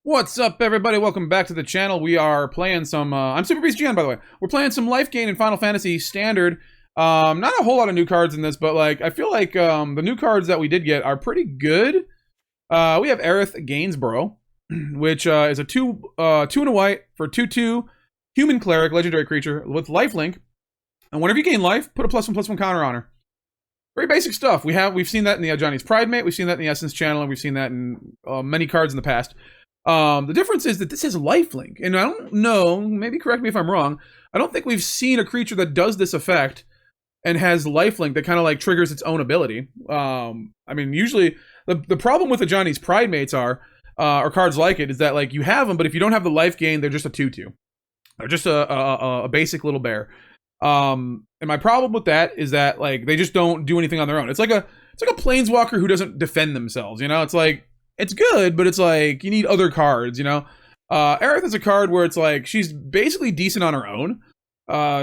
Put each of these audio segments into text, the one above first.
What's up, everybody? Welcome back to the channel. We are playing some, I'm Super Beast Gian, by the way. We're playing some Life Gain in Final Fantasy Standard. Not a whole lot of new cards in this, but, like, I feel like, the new cards that we did get are pretty good. We have Aerith Gainsborough, which, is a 2 and a white for 2/2 human cleric, legendary creature with lifelink. And whenever you gain life, put a +1/+1 counter on her. Very basic stuff. We've seen that in the Ajani's Pridemate, we've seen that in the Essence channel, and we've seen that in, many cards in the past. The difference is that this has lifelink, and I don't know, maybe correct me if I'm wrong, I don't think we've seen a creature that does this effect and has lifelink that kind of like triggers its own ability. I mean, usually the problem with Ajani's Pridemates or cards like it, is that like you have them, but if you don't have the life gain, they're just a 2/2. They're just a basic little bear. And my problem with that is that like they just don't do anything on their own. It's like a planeswalker who doesn't defend themselves, you know? It's like, it's good, but it's like, you need other cards, you know? Aerith is a card where it's like, she's basically decent on her own.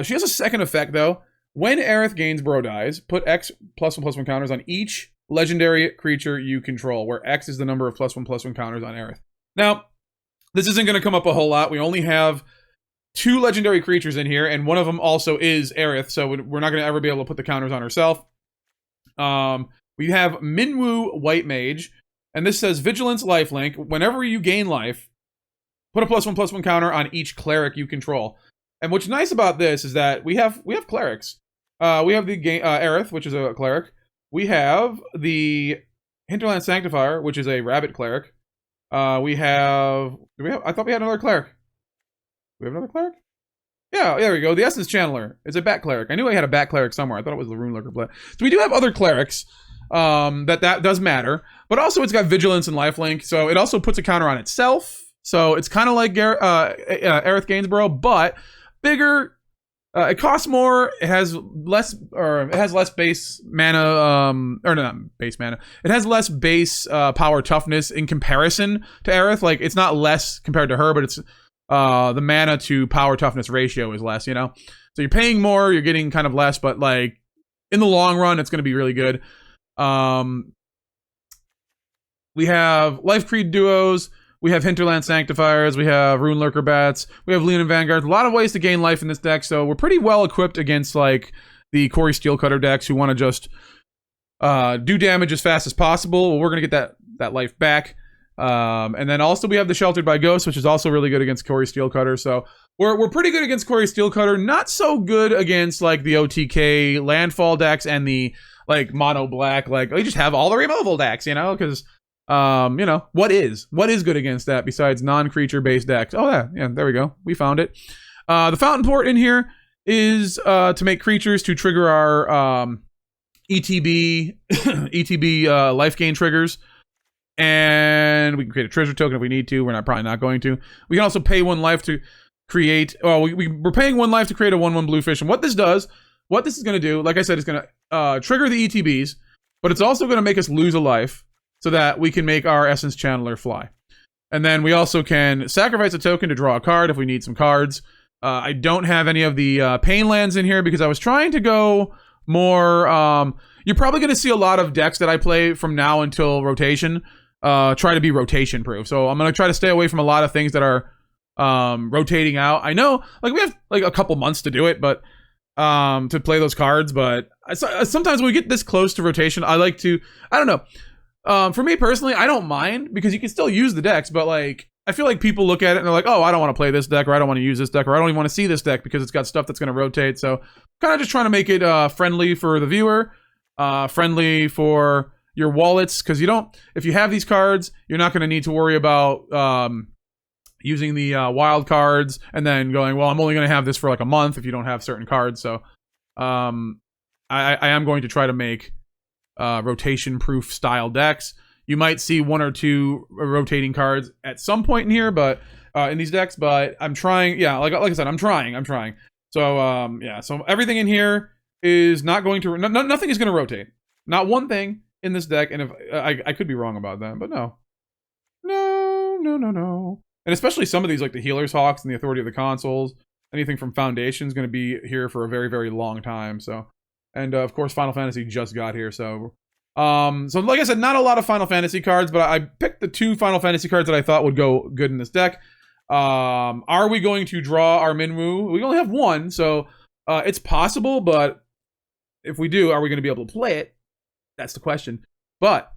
She has a second effect, though. When Aerith Gainsborough dies, put X +1/+1 counters on each legendary creature you control, where X is the number of +1/+1 counters on Aerith. Now, this isn't going to come up a whole lot. We only have 2 legendary creatures in here, and one of them also is Aerith, so we're not going to ever be able to put the counters on herself. We have Minwu White Mage, and this says Vigilance Lifelink. Whenever you gain life, put a +1/+1 counter on each cleric you control. And what's nice about this is that we have clerics. We have the Aerith, which is a cleric. We have the Hinterland Sanctifier, which is a rabbit cleric. I thought we had another cleric. Do we have another cleric? Yeah, there we go. The Essence Channeler. It's a bat cleric. I knew I had a bat cleric somewhere. I thought it was the Ruin-Lurker Bat. So we do have other clerics. That does matter, but also it's got vigilance and lifelink, so it also puts a counter on itself. So it's kind of like Aerith Gainsborough, but bigger. It costs more. It has less base mana. Or not base mana. It has less base power toughness in comparison to Aerith. Like, it's not less compared to her, but it's the mana to power toughness ratio is less. You know, so you're paying more, you're getting kind of less, but like in the long run, it's going to be really good. We have Lifecreed Duos, we have Hinterland Sanctifiers, we have Ruin-Lurker Bats, we have Leonin Vanguard. A lot of ways to gain life in this deck, so we're pretty well equipped against like the Corey Steelcutter decks who want to just do damage as fast as possible. Well, we're going to get that life back. And then also we have the Sheltered by Ghosts, which is also really good against Corey Steelcutter. So we're pretty good against Corey Steelcutter, not so good against like the OTK landfall decks and the like mono black, like we just have all the removal decks, you know, because you know, what is good against that besides non-creature based decks? Oh yeah, there we go, we found it. The Fountainport in here is to make creatures to trigger our ETB life gain triggers, and we can create a treasure token if we need to. We're probably not going to. We can also pay 1 life to create. Oh, we're paying 1 life to create a 1/1 blue fish, and what this is going to do, like I said, is going to trigger the ETBs, but it's also going to make us lose a life so that we can make our Essence Channeler fly. And then we also can sacrifice a token to draw a card if we need some cards. I don't have any of the pain lands in here because I was trying to go more... you're probably going to see a lot of decks that I play from now until rotation try to be rotation proof. So I'm going to try to stay away from a lot of things that are rotating out. I know like we have like a couple months to do it, but to play those cards, but sometimes when we get this close to rotation, I like to, I don't know. For me personally, I don't mind because you can still use the decks, but like, I feel like people look at it and they're like, oh, I don't want to play this deck, or I don't want to use this deck, or I don't even want to see this deck because it's got stuff that's going to rotate. So kind of just trying to make it friendly for the viewer, friendly for your wallets, because if you have these cards, you're not going to need to worry about using the wild cards and then going, well, I'm only going to have this for like a month if you don't have certain cards. So I am going to try to make rotation proof style decks. You might see 1 or 2 rotating cards at some point in here, but in these decks, but I'm trying. Yeah, like I said, I'm trying. So yeah, so everything in here is not going to, nothing is going to rotate. Not one thing in this deck. And if I could be wrong about that, but no. And especially some of these, like the Healer's Hawks and the Authority of the Consuls, anything from Foundation is going to be here for a very, very long time. So, and of course, Final Fantasy just got here. So So like I said, not a lot of Final Fantasy cards, but I picked the 2 Final Fantasy cards that I thought would go good in this deck. Are we going to draw our Minwu? We only have 1, so it's possible, but if we do, are we going to be able to play it? That's the question. But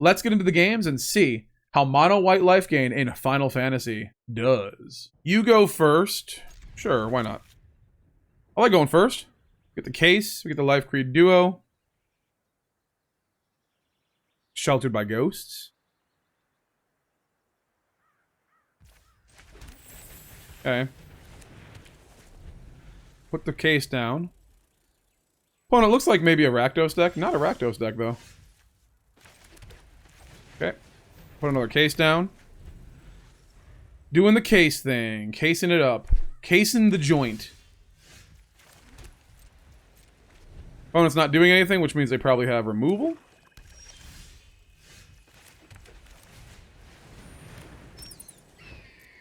let's get into the games and see how mono white life gain in Final Fantasy does. You go first. Sure, why not? I like going first. Get the case. We get the Lifecreed Duo. Sheltered by Ghosts. Okay. Put the case down. Opponent looks like maybe a Rakdos deck. Not a Rakdos deck, though. Okay. Put another case down. Doing the case thing. Casing it up. Casing the joint. Opponent's not doing anything, which means they probably have removal.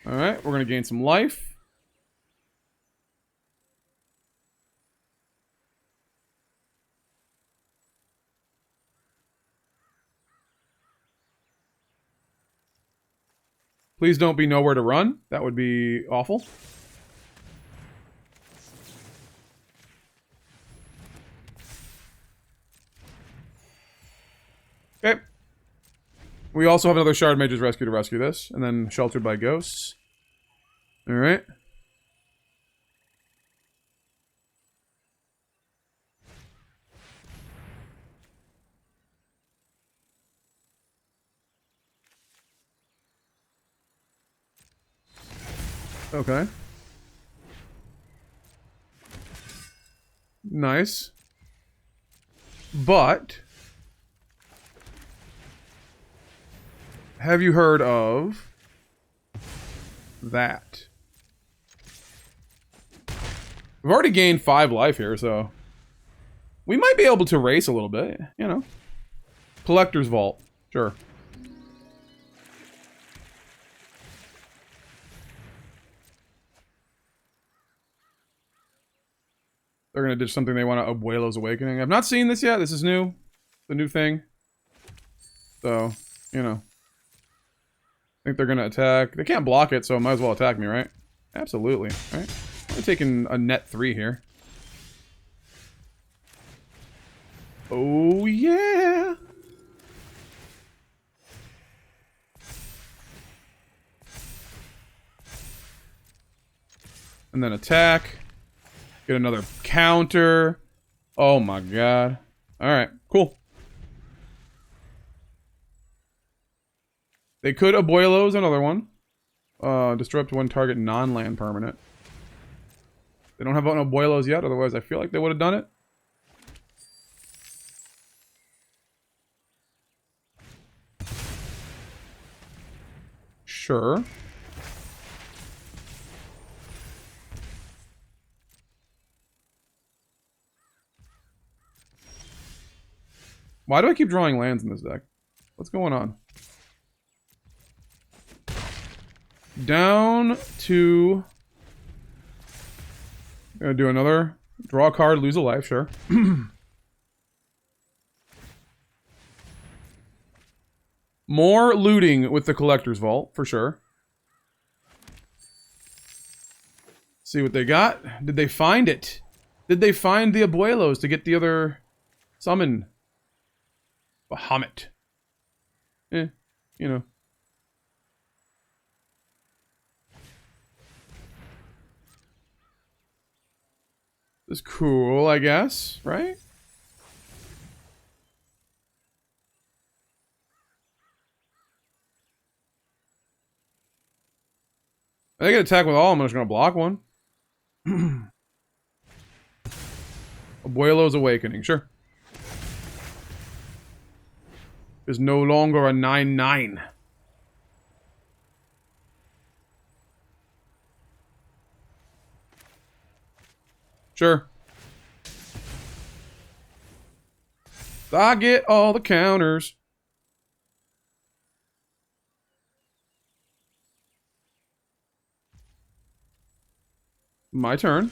Alright, we're going to gain some life. Please don't be nowhere to run. That would be awful. Okay. We also have another Shardmage's Rescue to rescue this. And then Sheltered by Ghosts. Alright. Okay. Nice. But have you heard of that? We've already gained 5 life here, so we might be able to race a little bit, you know. Collector's Vault, sure. They're gonna do something they want to Abuelo's Awakening. I've not seen this yet. This is new. The new thing. So, you know. I think they're gonna attack. They can't block it, so might as well attack me, right? Absolutely. Alright. I'm taking a net 3 here. Oh, yeah! And then attack. Get another counter. Oh my god. Alright, cool. They could Abuelo's another one. Destroy up to 1 target non-land permanent. They don't have an Abuelo's yet, otherwise I feel like they would have done it. Sure. Why do I keep drawing lands in this deck? What's going on? Down to... Gonna do another. Draw a card, lose a life, sure. More looting with the Collector's Vault, for sure. See what they got. Did they find it? Did they find the Abuelos to get the other summon? Bahamut. You know. This is cool, I guess, right? They can attack with all, I'm just gonna block one. Abuelo's Awakening, sure. Is no longer a 9/9. Sure. I get all the counters. My turn.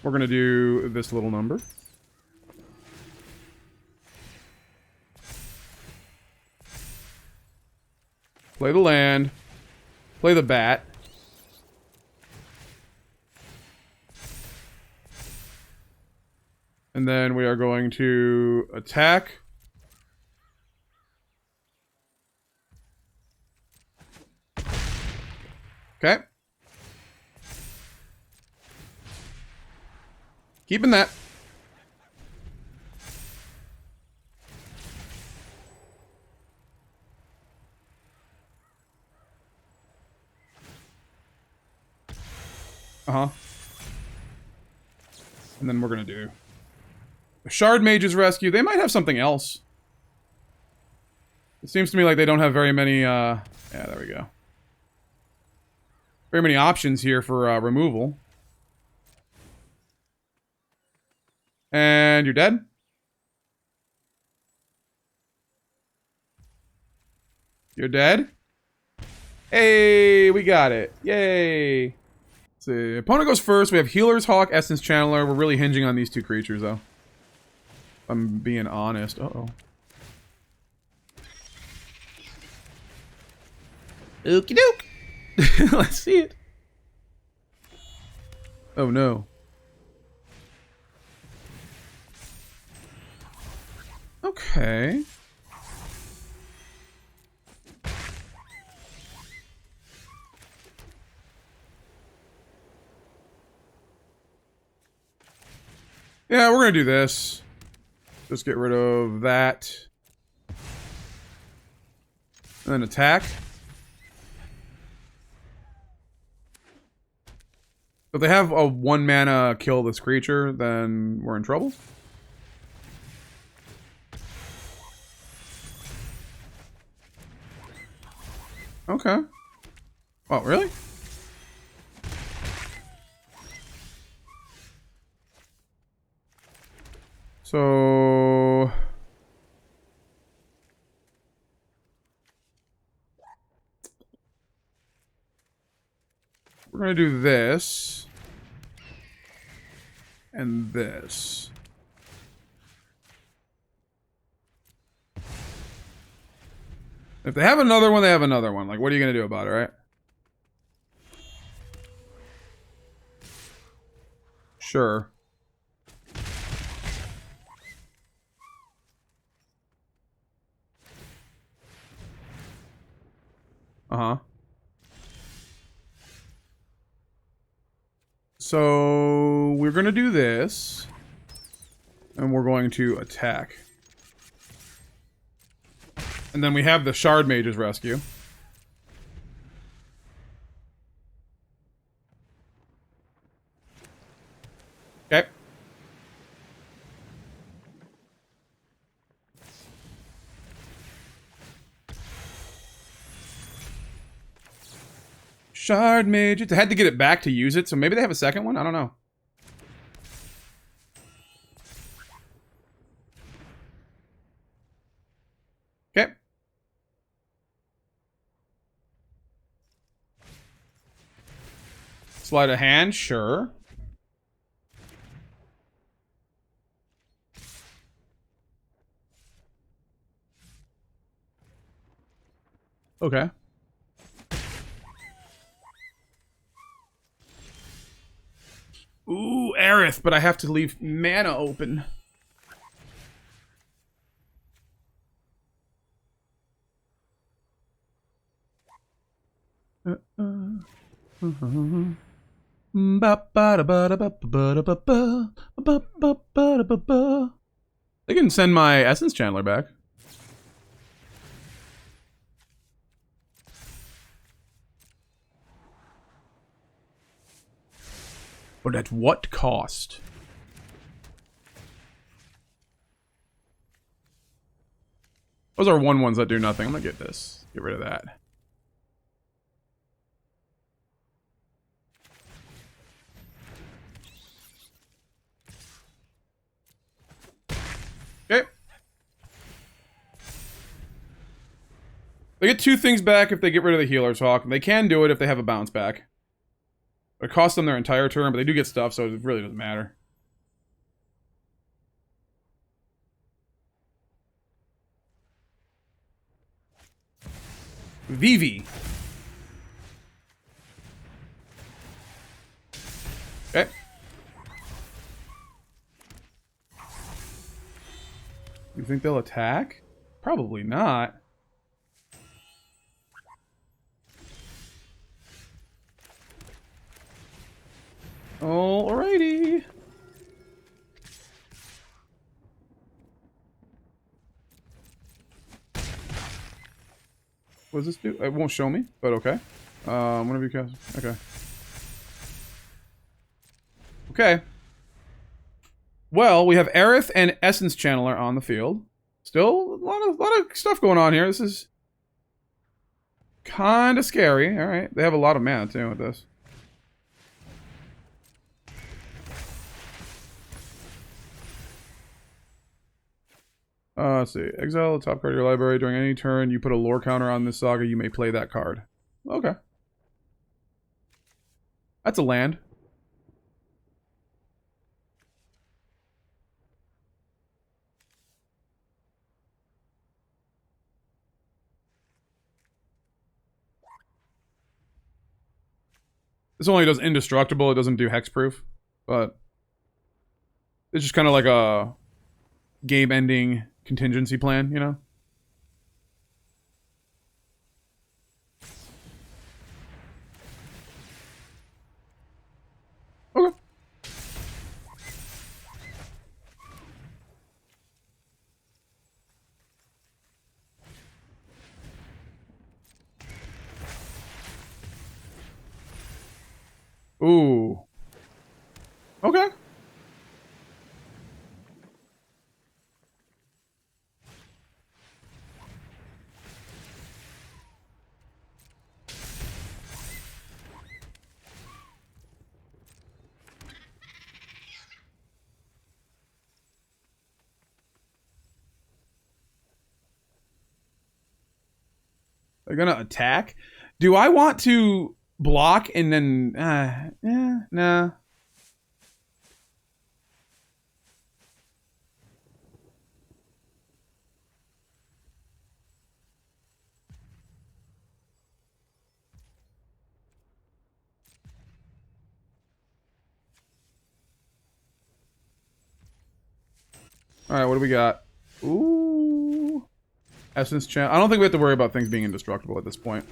We're going to do this little number. Play the land. Play the bat. And then we are going to attack. Okay. Keeping that. Uh-huh. And then we're gonna do the Shardmage's rescue. They might have something else. It seems to me like they don't have very many, yeah, there we go. Very many options here for removal. And you're dead? You're dead? Hey, we got it. Yay. Let's see. Opponent goes first. We have Healer's Hawk, Essence Channeler. We're really hinging on these two creatures, though. If I'm being honest. Uh-oh. Okie doke. Let's see it. Oh no. Okay. Yeah, we're gonna do this. Just get rid of that. And then attack. If they have a 1 mana kill this creature, then we're in trouble. Okay. Oh, really? So... we're gonna do this. And this. If they have another one, they have another one. Like, what are you gonna do about it, right? Sure. Uh-huh. So, we're gonna do this. And we're going to attack. And then we have the Shardmage's rescue. Okay. Shardmage. I had to get it back to use it, so maybe they have a second one? I don't know. Okay. Sleight of hand, sure. Okay. Ooh, Aerith, but I have to leave mana open. They can send my Essence Channeler back. But at what cost? Those are 1/1s that do nothing. I'm gonna get this. Get rid of that. Okay. They get 2 things back if they get rid of the Healer's Hawk. They can do it if they have a bounce back. It costs them their entire turn, but they do get stuff, so it really doesn't matter. Vivi. Okay. You think they'll attack? Probably not. Alrighty. What does this do? It won't show me, but okay. Whenever you cast. Okay. Okay. Well, we have Aerith and Essence Channeler on the field. Still a lot of stuff going on here. This is kind of scary. All right, they have a lot of mana too with this. Let's see. Exile the top card of your library. During any turn you put a lore counter on this saga, you may play that card. Okay. That's a land. This only does indestructible. It doesn't do hexproof. But it's just kind of like a game-ending contingency plan, you know? Okay. Ooh. Okay. They're gonna attack? Do I want to block and then... yeah, nah. Alright, what do we got? Ooh. Essence Channel. I don't think we have to worry about things being indestructible at this point.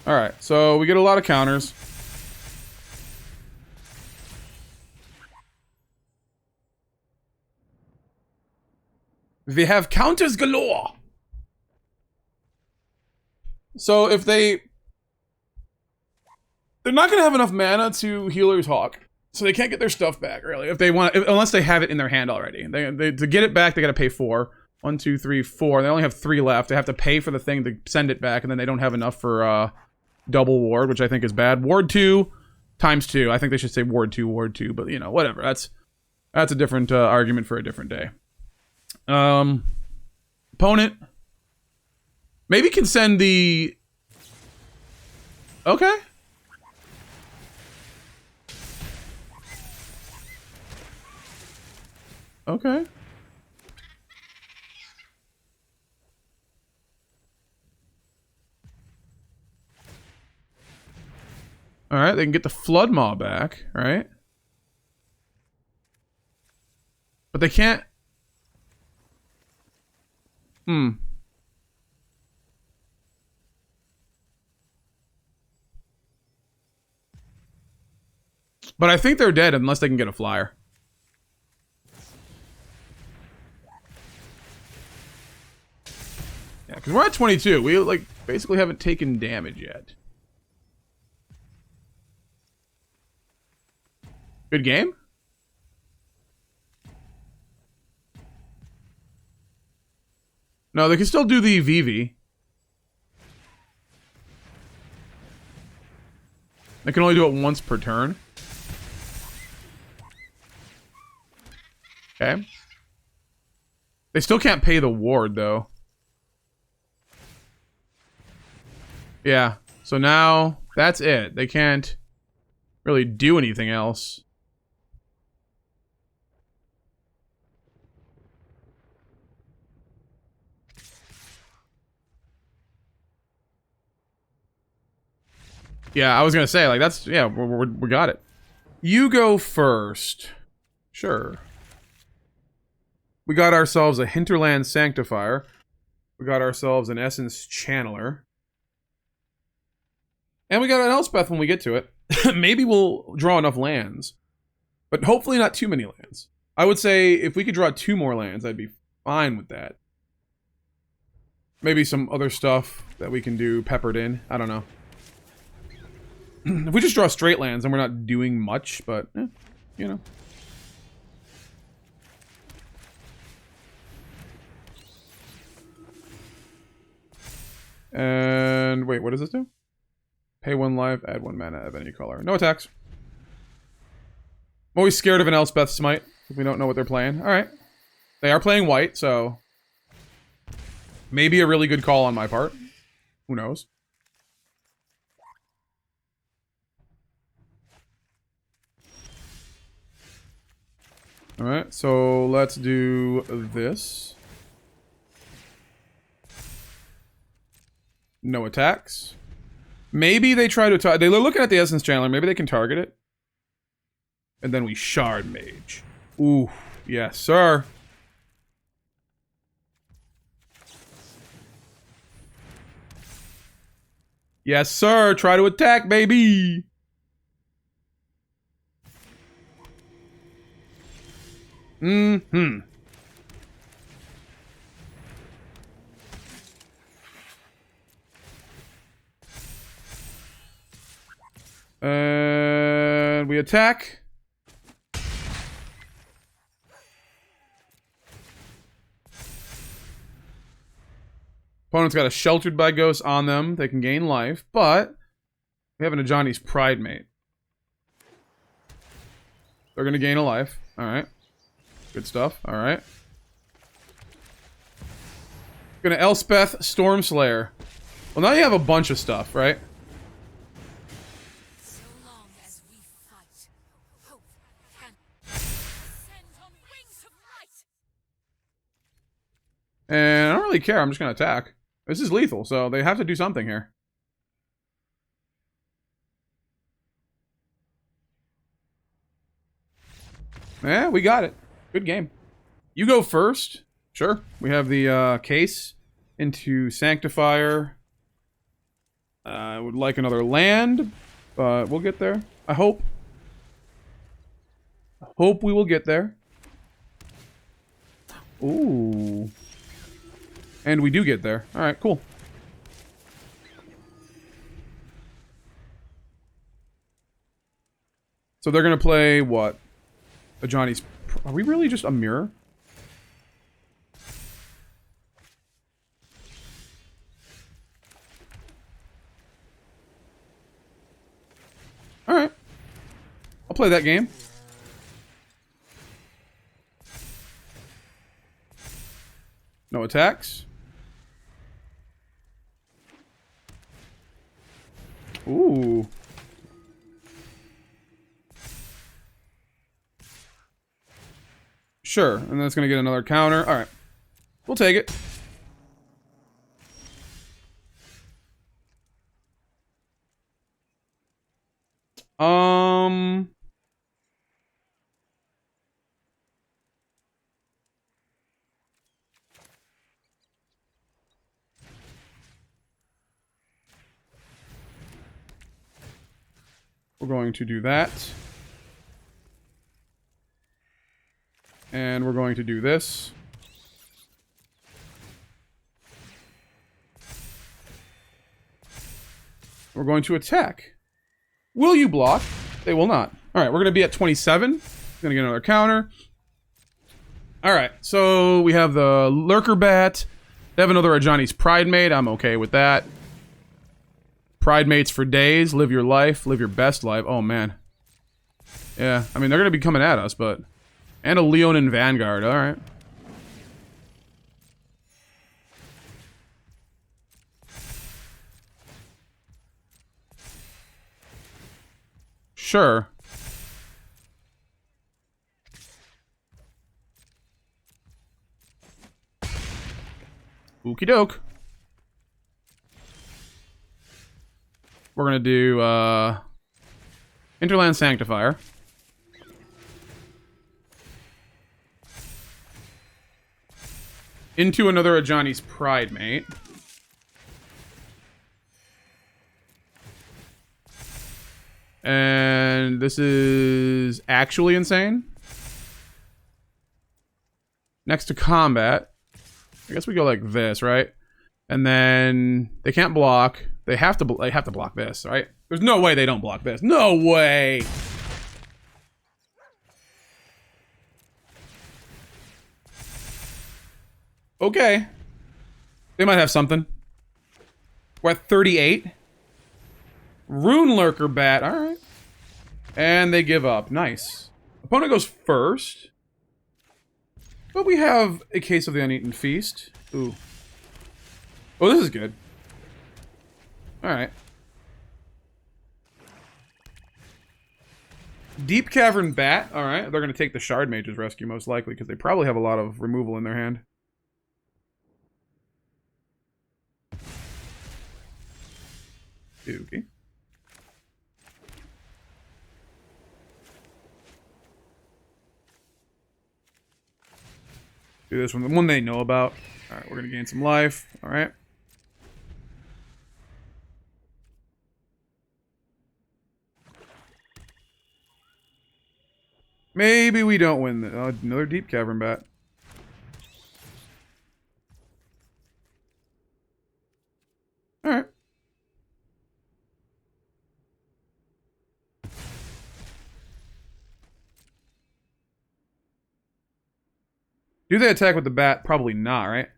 Alright, so we get a lot of counters. They have counters galore! So if they're not going to have enough mana to Healer's Hawk. So they can't get their stuff back, really. If they want, unless they have it in their hand already. To get it back, they got to pay 4. 1, 2, 3, 4. They only have 3 left. They have to pay for the thing to send it back, and then they don't have enough for double ward, which I think is bad. Ward 2 times 2. I think they should say ward 2, but you know, whatever. That's a different argument for a different day. Opponent maybe can send the... Okay. Okay. Alright, they can get the Flood Maw back, right? But they can't... But I think they're dead unless they can get a flyer. Yeah, because we're at 22. We, like, basically haven't taken damage yet. Good game? No, they can still do the VV. They can only do it once per turn. Okay. They still can't pay the ward, though. Yeah. So now, that's it. They can't really do anything else. Yeah, I was gonna say, like, that's... Yeah, we got it. You go first. Sure. We got ourselves a Hinterland Sanctifier. We got ourselves an Essence Channeler. And we got an Elspeth when we get to it. Maybe we'll draw enough lands. But hopefully not too many lands. I would say if we could draw 2 more lands, I'd be fine with that. Maybe some other stuff that we can do peppered in. I don't know. If we just draw straight lands, then we're not doing much, but, you know. And, wait, what does this do? Pay 1 life, add 1 mana of any color. No attacks. I'm always scared of an Elspeth Smite, if we don't know what they're playing. Alright. They are playing white, so... maybe a really good call on my part. Who knows? Alright, so let's do this. No attacks. Maybe they try to attack. They're looking at the Essence Channeler. Maybe they can target it. And then we Shardmage. Ooh, yes, sir. Yes, sir. Try to attack, baby. Mm-hmm. And we attack. Opponent's got a Sheltered by Ghost on them. They can gain life, but we have an Ajani's Pridemate. They're going to gain a life. Alright. Good stuff. Alright. Gonna Elspeth Stormslayer. Well, now you have a bunch of stuff, right? So long as we fight, hope can send on wings of light. And I don't really care. I'm just gonna attack. This is lethal, so they have to do something here. Yeah, we got it. Good game. You go first. Sure. We have the case into Sanctifier. I would like another land, but we'll get there. I hope. I hope we will get there. Ooh. And we do get there. Alright, cool. So they're gonna play what? Ajani's... Are we really just a mirror? Alright. I'll play that game. No attacks. Ooh. Sure, and then it's gonna get another counter. Alright. We'll take it. We're going to do that. And we're going to do this. We're going to attack. Will you block? They will not. Alright, we're going to be at 27. Going to get another counter. Alright, so we have the Lurker Bat. They have another Ajani's Pridemate. I'm okay with that. Pridemates for days. Live your life. Live your best life. Oh, man. Yeah, I mean, they're going to be coming at us, but... And a Leonin Vanguard. Alright. Sure. Okie doke. we're gonna do Hinterland Sanctifier. Into another Ajani's Pridemate. And this is actually insane. Next to combat. I guess we go like this, right? And then they can't block. They have to block this, right? There's no way they don't block this. No way. Okay. They might have something. We're at 38. Ruin-Lurker Bat. All right. And they give up. Nice. Opponent goes first. But we have a case of the Uneaten Feast. Ooh. Oh, this is good. Alright. Deep Cavern Bat. Alright. They're going to take the Shardmage's rescue, most likely, because they probably have a lot of removal in their hand. Okay. Do this one, the one they know about. Alright, we're going to gain some life. Alright. Maybe we don't win. Another Deep Cavern Bat. Alright. Do they attack with the bat? Probably not, right?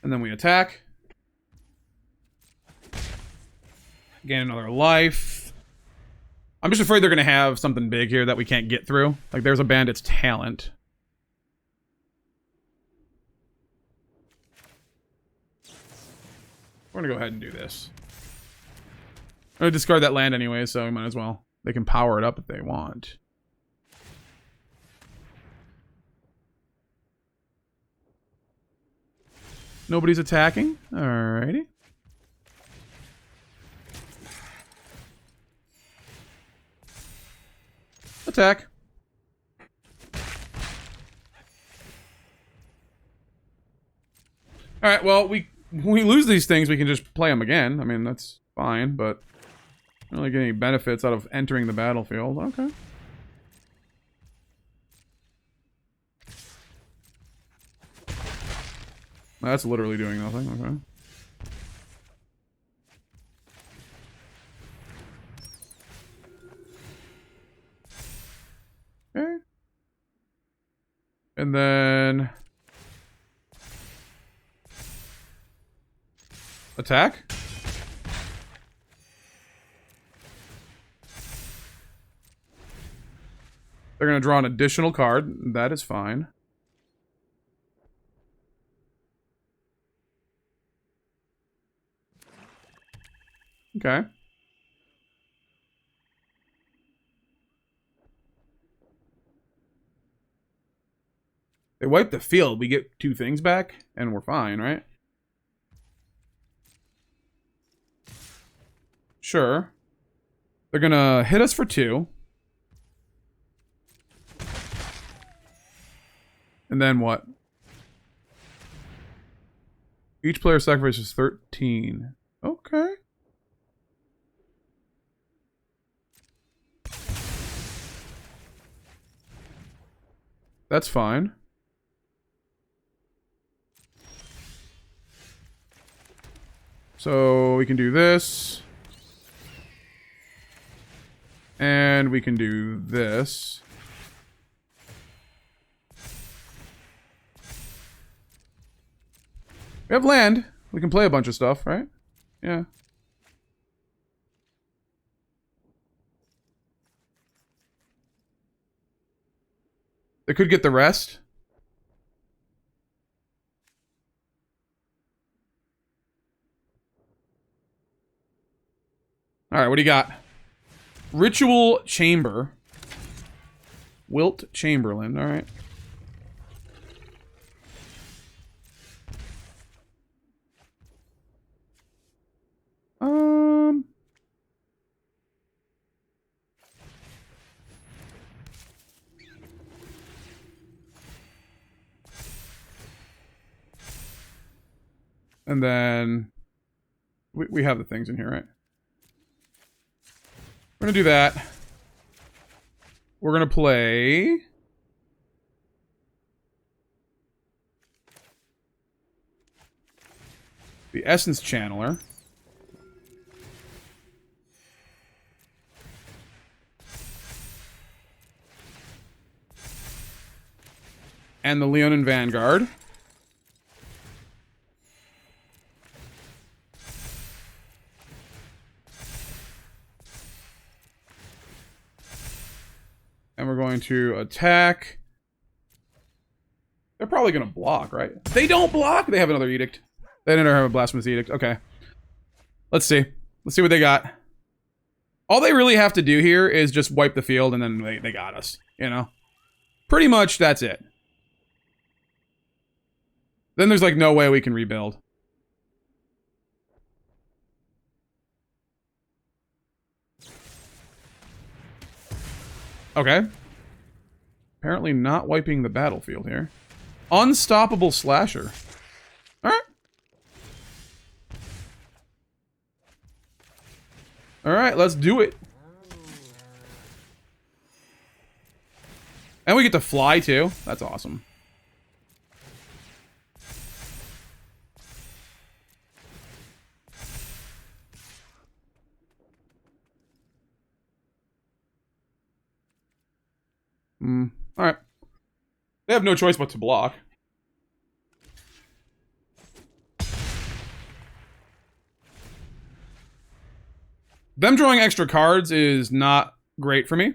And then we attack. Gain another life. I'm just afraid they're going to have something big here that we can't get through. Like, there's a bandit's talent. We're going to go ahead and do this. I'm going to discard that land anyway, so we might as well. They can power it up if they want. Nobody's attacking? Alrighty. Attack. Alright, well, we lose these things, we can just play them again. I mean, that's fine, but I don't really get any benefits out of entering the battlefield. Okay. That's literally doing nothing. Okay. Okay. And then attack. They're going to draw an additional card. That is fine. Okay. They wipe the field. We get 2 things back, and we're fine, right? Sure. They're going to hit us for 2. And then what? Each player sacrifices 13. Okay. That's fine. So we can do this. And we can do this. We have land. We can play a bunch of stuff, right? Yeah. They could get the rest. Alright, what do you got? Ritual Chamber. Wilt Chamberlain, alright. And then we have the things in here, right? We're gonna do that. We're gonna play the Essence Channeler. And the Leonin Vanguard. And we're going to attack. They're probably going to block, right? They don't block! They have another edict. They didn't have a Blasphemous Edict. Okay. Let's see. Let's see what they got. All they really have to do here is just wipe the field, and then they got us. You know? Pretty much, that's it. Then there's like no way we can rebuild. Okay. Apparently not wiping the battlefield here. Unstoppable Slasher. Alright. Alright, let's do it. And we get to fly too. That's awesome. Alright. They have no choice but to block. Them drawing extra cards is not great for me.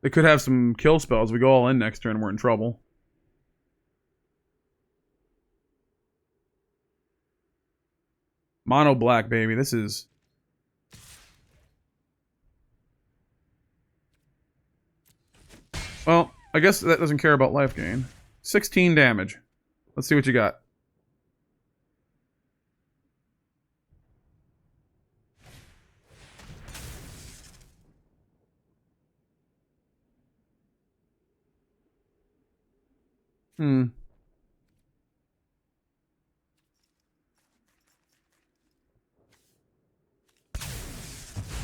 They could have some kill spells. We go all in next turn, we're in trouble. Mono black, baby. This is... Well, I guess that doesn't care about life gain. 16 damage. Let's see what you got.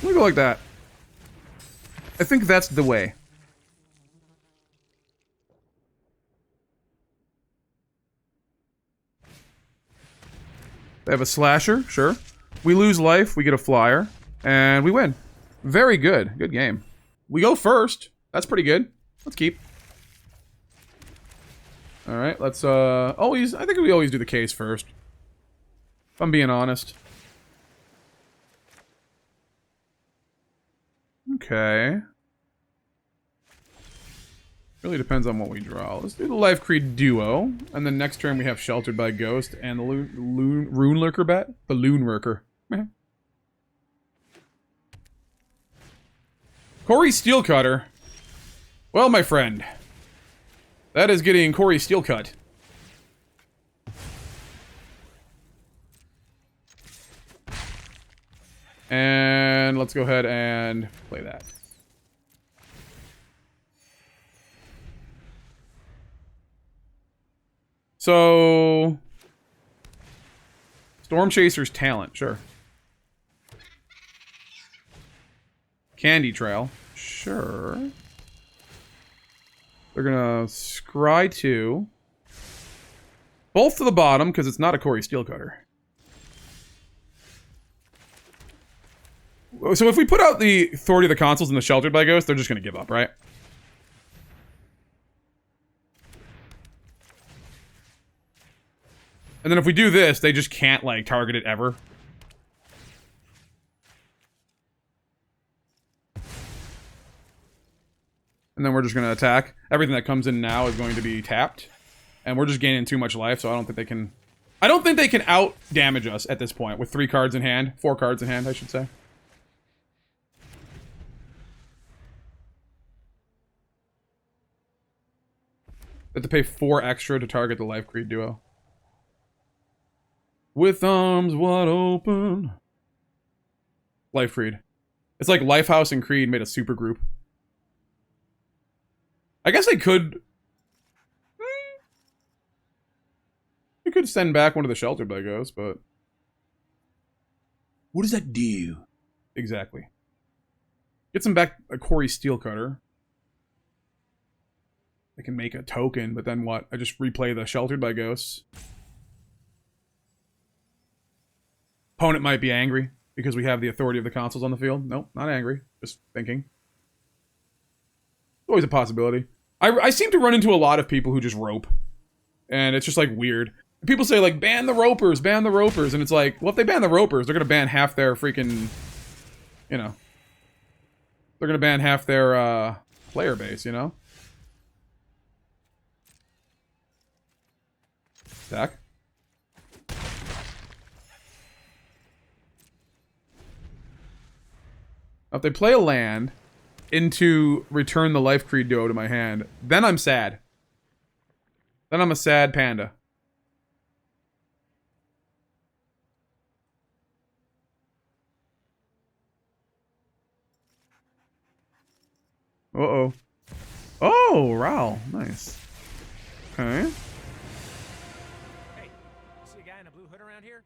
Let me go like that. I think that's the way. They have a slasher, sure. We lose life, we get a flyer, and we win. Very good. Good game. We go first. That's pretty good. Let's keep. Alright, let's always... I think we always do the case first. If I'm being honest. Okay. Really depends on what we draw. Let's do the Lifecreed Duo. And then next turn we have Sheltered by Ghost and the Ruin-Lurker Bat. The Loon-Lurker. Corey Steelcutter. Well, my friend. That is getting Corey Steelcut. And let's go ahead and play that. So... Storm Chaser's talent, sure. Candy Trail, sure. They're gonna scry 2. Both to the bottom, because it's not a Corey Steelcutter. So if we put out the Authority of the Consuls and the Sheltered by Ghost, they're just gonna give up, right? And then if we do this, they just can't, like, target it ever. And then we're just gonna attack. Everything that comes in now is going to be tapped. And we're just gaining too much life, so I don't think they can... I don't think they can out-damage us at this point with 3 cards in hand. 4 cards in hand, I should say. They have to pay 4 extra to target the Lifecreed Duo. With arms wide open. Lifecreed. It's like Lifehouse and Creed made a super group. I guess they could... We could send back one of the Sheltered by Ghosts, but... What does that do? Exactly. Get some back a Quarry Steelcutter. I can make a token, but then what? I just replay the Sheltered by Ghosts. Opponent might be angry because we have the authority of the Consuls on the field. Nope, not angry. Just thinking. Always a possibility. I seem to run into a lot of people who just rope. And it's just like weird. People say like, ban the ropers, ban the ropers. And it's like, well, if they ban the ropers, they're going to ban half their freaking, you know. They're going to ban half their player base, you know. Attack. Now, if they play a land into return the Lifecreed Duo to my hand, then I'm sad. Then I'm a sad panda. Uh-oh. Oh, Ral. Nice. Okay. Hey, you see a guy in a blue hood around here?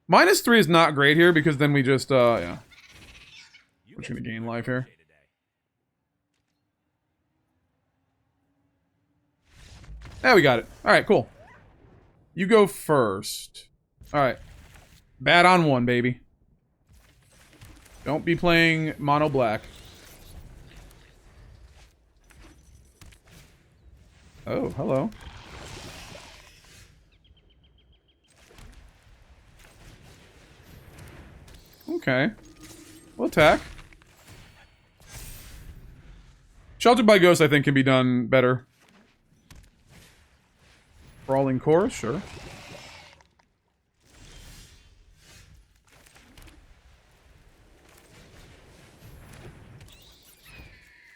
-3 is not great here because then we just, yeah. We're just gonna gain life here. Yeah, we got it. Alright, cool. You go first. Alright. Bat on 1, baby. Don't be playing mono black. Oh, hello. Okay. We'll attack. Sheltered by Ghosts, I think, can be done better. Brawling Chorus, sure.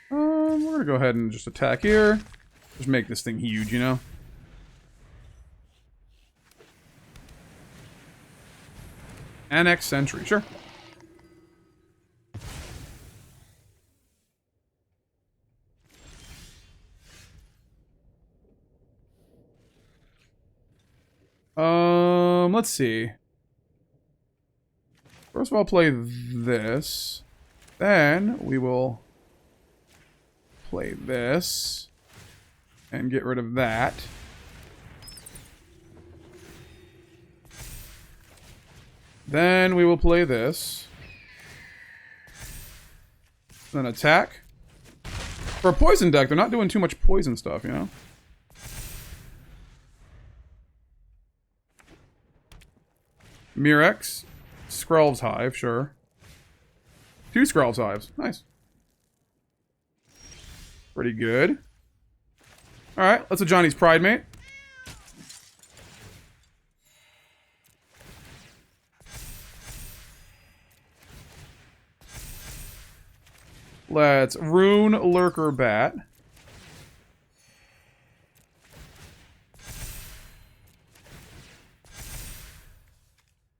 We're gonna go ahead and just attack here. Just make this thing huge, you know? Annex Sentry, sure. Let's see. First of all, play this. Then we will play this and get rid of that. Then we will play this. Then attack. For a poison deck, they're not doing too much poison stuff, you know? Mirex. Skrelv's Hive, sure. 2 Skrelv's Hives. Nice. Pretty good. Alright, let's Ajani's Pridemate. Let's Ruin-Lurker Bat.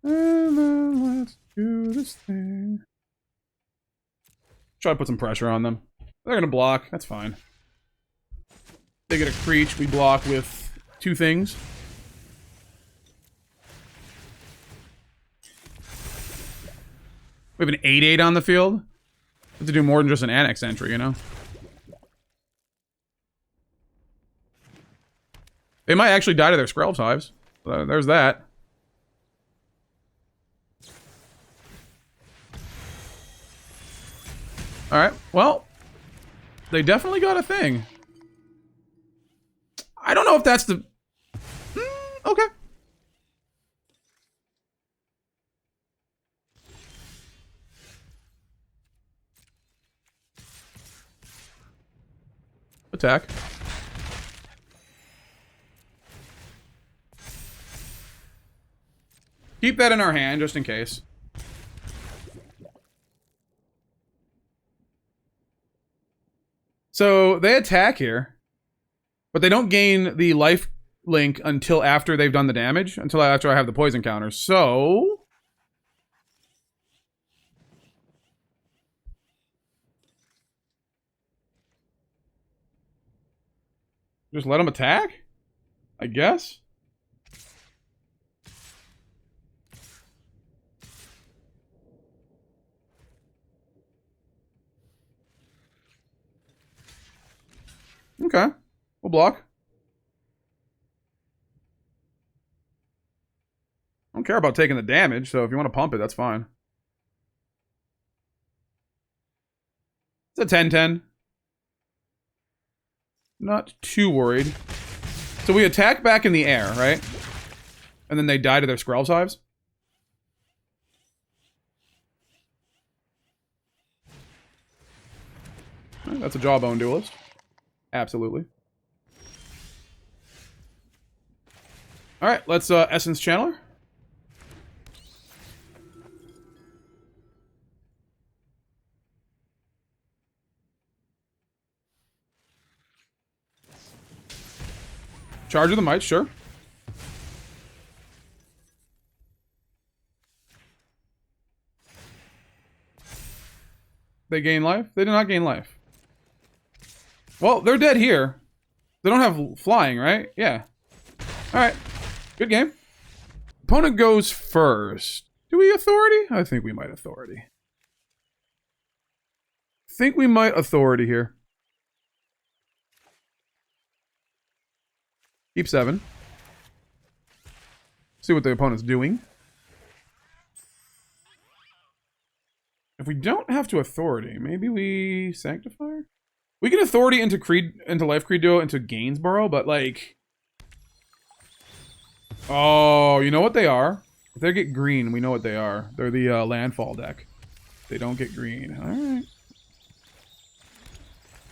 And then let's do this thing. Try to put some pressure on them. They're gonna block. That's fine. They get a Creech. We block with 2 things. We have an 8/8 on the field. We have to do more than just an Annex entry, you know? They might actually die to their Skrelv's Hives. So there's that. Alright, well, they definitely got a thing. I don't know if that's the... okay. Attack. Keep that in our hand, just in case. So, they attack here. But they don't gain the life link until after they've done the damage. Until after I have the poison counter. So... Just let him attack? I guess? Okay. We'll block. I don't care about taking the damage, so if you want to pump it, that's fine. It's a 10-10. Not too worried. So we attack back in the air, right? And then they die to their Skrell's Hives? That's a Jawbone Duelist. Absolutely. Alright, let's Essence Channeler. Charge of the Might, sure. They gain life? They do not gain life. Well, they're dead here. They don't have flying, right? Yeah. Alright. Good game. Opponent goes first. Do we authority? I think we might authority. Think we might authority here. Keep 7. See what the opponent's doing. If we don't have to authority, maybe we Sanctifier? We can authority into Lifecreed Duo into Gainsborough, but like... Oh, you know what they are? If they get green, we know what they are. They're the landfall deck. They don't get green. Alright.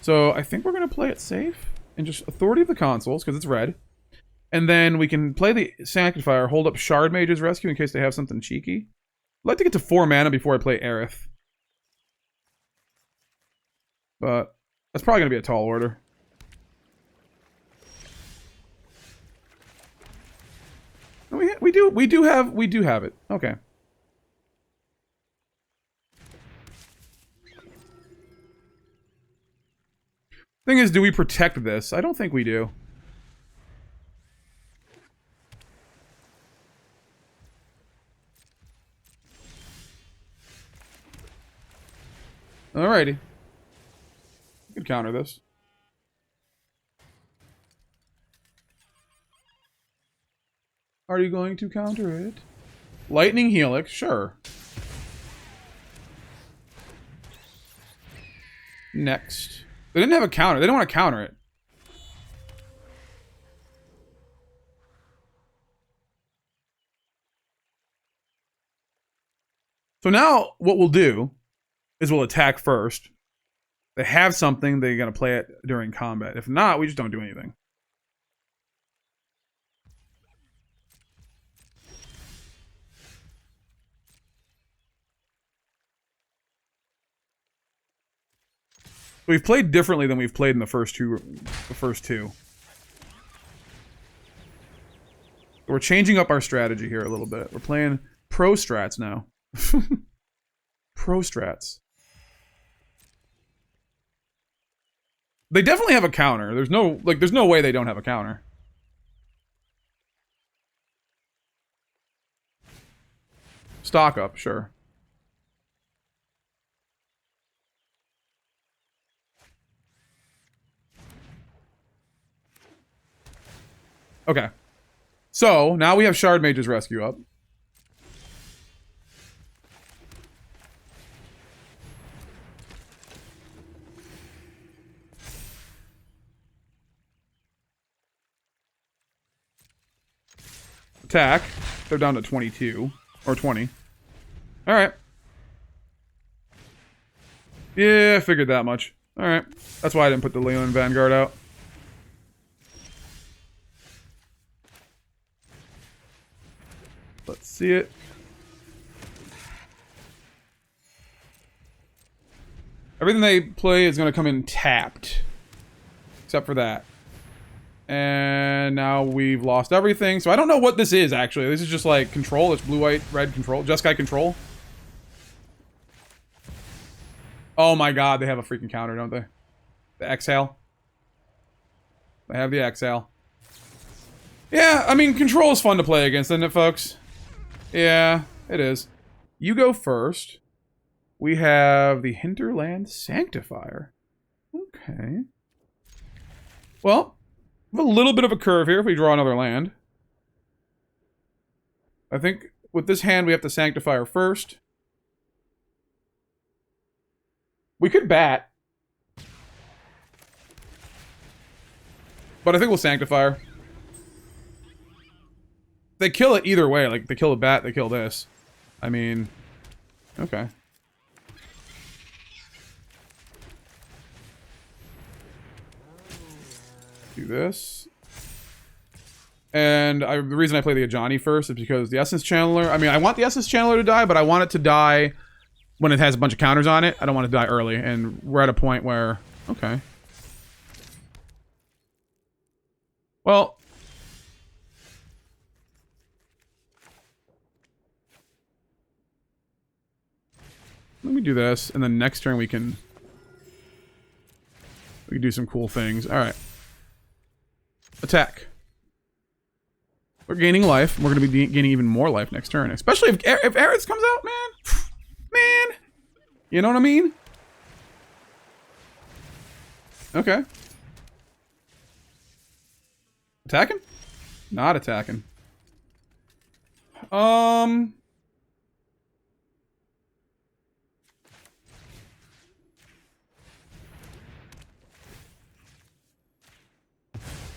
So, I think we're going to play it safe. And just authority of the Consuls, because it's red. And then we can play the Sanctifier, hold up Shardmage's Rescue in case they have something cheeky. I'd like to get to 4 mana before I play Aerith. But that's probably going to be a tall order. We do have it. Okay. Thing is, do we protect this? I don't think we do. Alrighty. We can counter this. Are you going to counter it? Lightning Helix, sure. Next. They didn't have a counter. They don't want to counter it. So now what we'll do is we'll attack first. They have something, they're going to play it during combat. If not, we just don't do anything. We've played differently than we've played in the first two. We're changing up our strategy here a little bit. We're playing pro strats now. Pro strats. They definitely have a counter. There's no way they don't have a counter. Stock up, sure. Okay. So, now we have Shardmage's Rescue up. Attack. They're down to 22. Or 20. Alright. Yeah, I figured that much. Alright. That's why I didn't put the Leonin Vanguard out. Let's see it. Everything they play is going to come in tapped. Except for that. And now we've lost everything. So I don't know what this is, actually. This is just like control. It's blue, white, red control. Jeskai control. Oh my god, they have a freaking counter, don't they? The exhale. I have the exhale. Yeah, I mean, control is fun to play against, isn't it, folks? Yeah, it is. You go first. We have the Hinterland Sanctifier. Okay. Well, we have a little bit of a curve here if we draw another land. I think with this hand we have to Sanctifier first. We could bat. But I think we'll Sanctifier. They kill it either way. Like, they kill the bat, they kill this. I mean... Okay. Do this. And the reason I play the Ajani first is because the Essence Channeler... I mean, I want the Essence Channeler to die, but I want it to die when it has a bunch of counters on it. I don't want it to die early, and we're at a point where... Okay. Well... Let me do this, and then next turn we can do some cool things. All right. Attack. We're gaining life. We're going to be gaining even more life next turn, especially if Aerith comes out, man. Man. You know what I mean? Okay. Attacking? Not attacking.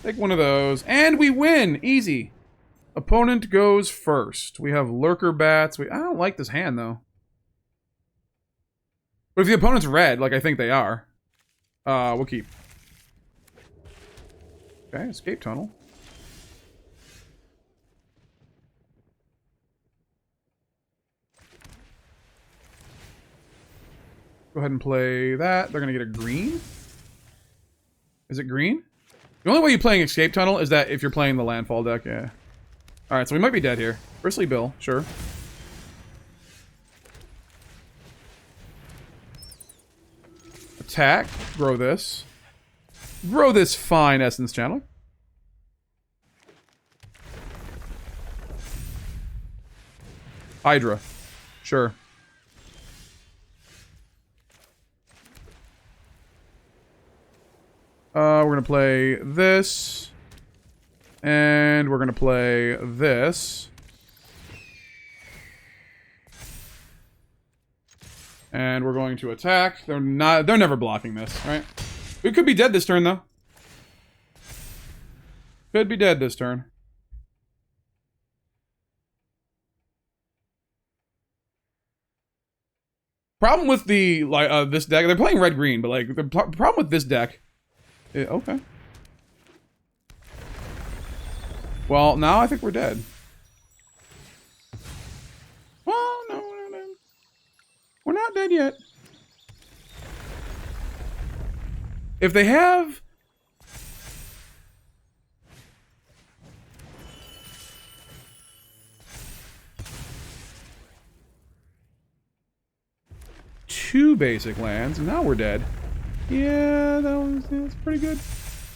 Take one of those, and we win! Easy. Opponent goes first. We have Lurker Bats. I don't like this hand, though. But if the opponent's red, like I think they are, we'll keep. Okay, Escape Tunnel. Go ahead and play that. They're gonna get a green. Is it green? The only way you're playing Escape Tunnel is that if you're playing the Landfall deck, yeah. Alright, so we might be dead here. Bristly Bill, sure. Attack. Grow this. Grow this fine Essence Channel. Hydra. Sure. We're gonna play this. And we're gonna play this. And we're going to attack. They're never blocking this, right? We could be dead this turn, though. Could be dead this turn. Problem with the, like, this deck, they're playing red-green, but, like, the problem with this deck... okay. Well, now I think we're dead. Well, no, we're not dead. We're not dead yet. If they have... two basic lands, now we're dead. Yeah, that's pretty good.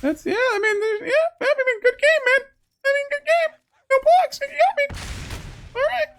That's, yeah, I mean, good game, man. I mean, good game. No blocks, you got me. All right.